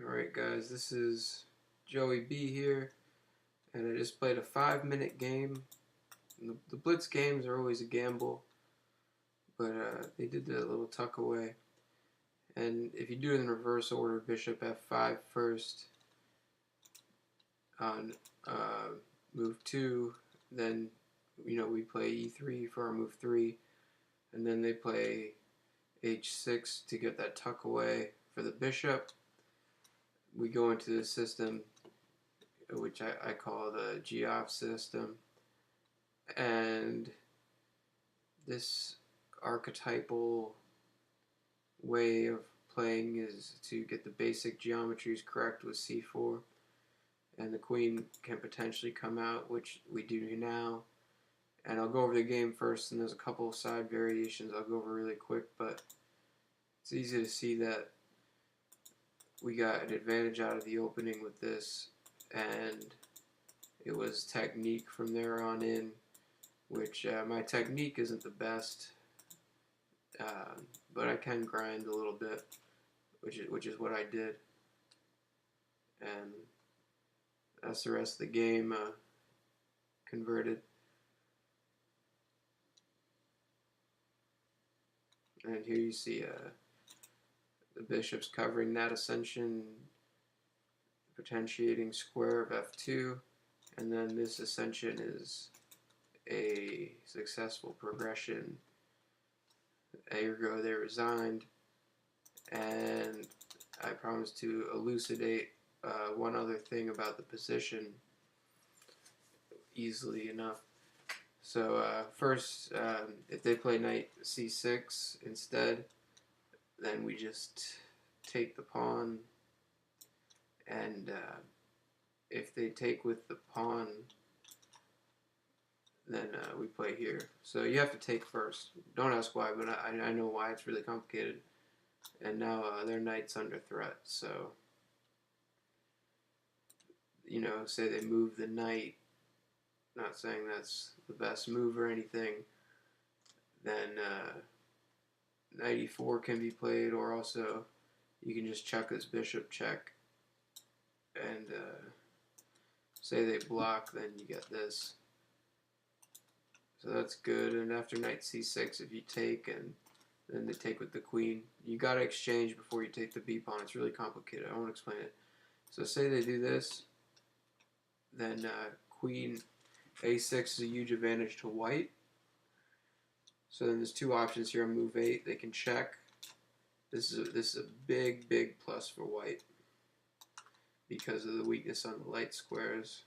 Alright guys, this is Joey B here, and I just played a 5-minute game. The blitz games are always a gamble, but they did the little tuck away. And if you do it in reverse order, bishop f5 first on move 2, then we play e3 for our move 3, and then they play h6 to get that tuck away for the bishop. We go into the system which I call the Geoff system, and this archetypal way of playing is to get the basic geometries correct with c4, and the queen can potentially come out, which we do now. And I'll go over the game first, and there's a couple of side variations I'll go over really quick, but it's easy to see that we got an advantage out of the opening with this, and it was technique from there on in, which my technique isn't the best, but I can grind a little bit, which is what I did, and that's the rest of the game converted. And here you see the bishop's covering that ascension, potentiating square of f2, and then this ascension is a successful progression. Ergo, they resigned, and I promised to elucidate one other thing about the position easily enough. So first, if they play knight c6 instead, then we just take the pawn, and if they take with the pawn, then we play here. So you have to take first. Don't ask why, but I know why. It's really complicated. And now their knight's under threat. So, say they move the knight, not saying that's the best move or anything, then knight e4 can be played, or also you can just check this bishop check, and say they block, then you get this. So that's good. And after knight c6, if you take, and then they take with the queen, you got to exchange before you take the b pawn. It's really complicated. I won't explain it. So say they do this, then queen a6 is a huge advantage to white. So then there's two options here on move 8. They can check. This is a big plus for white because of the weakness on the light squares.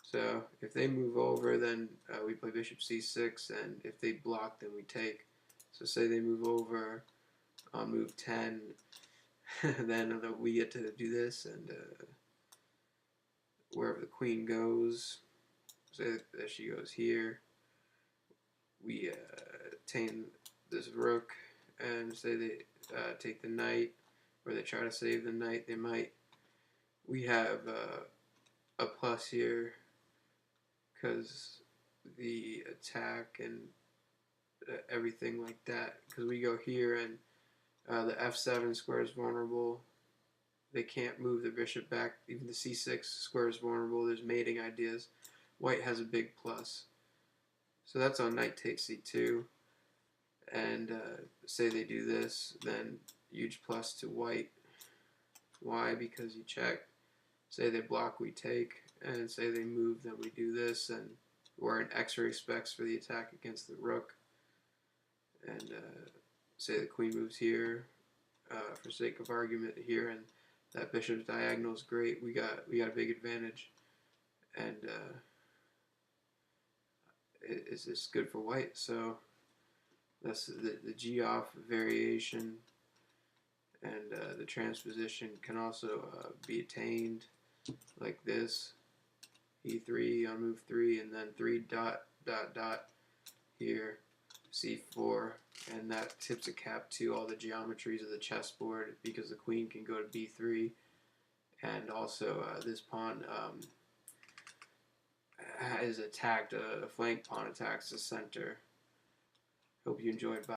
So if they move over, then we play bishop c6, and if they block, then we take. So say they move over on move 10, then we get to do this, and wherever the queen goes, say that she goes here, we tame this rook, and say they take the knight, or they try to save the knight. They might. We have a plus here because the attack and everything like that, because we go here, and the f7 square is vulnerable. They can't move the bishop back. Even the c6 square is vulnerable. There's mating ideas. White has a big plus. So that's on knight takes c2. And say they do this, then huge plus to white. Why? Because you check. Say they block, we take. And say they move, then we do this. And we're in x-ray specs for the attack against the rook. And say the queen moves here, for sake of argument here, and that bishop's diagonal is great. We got a big advantage, and it's good for white. So that's the Geoff variation, and the transposition can also be attained like this: e3 on move 3, and then 3 ... here, c4, and that tips a cap to all the geometries of the chessboard, because the queen can go to b3, and also this pawn is attacked, a flank pawn attacks the center. Hope you enjoyed. Bye.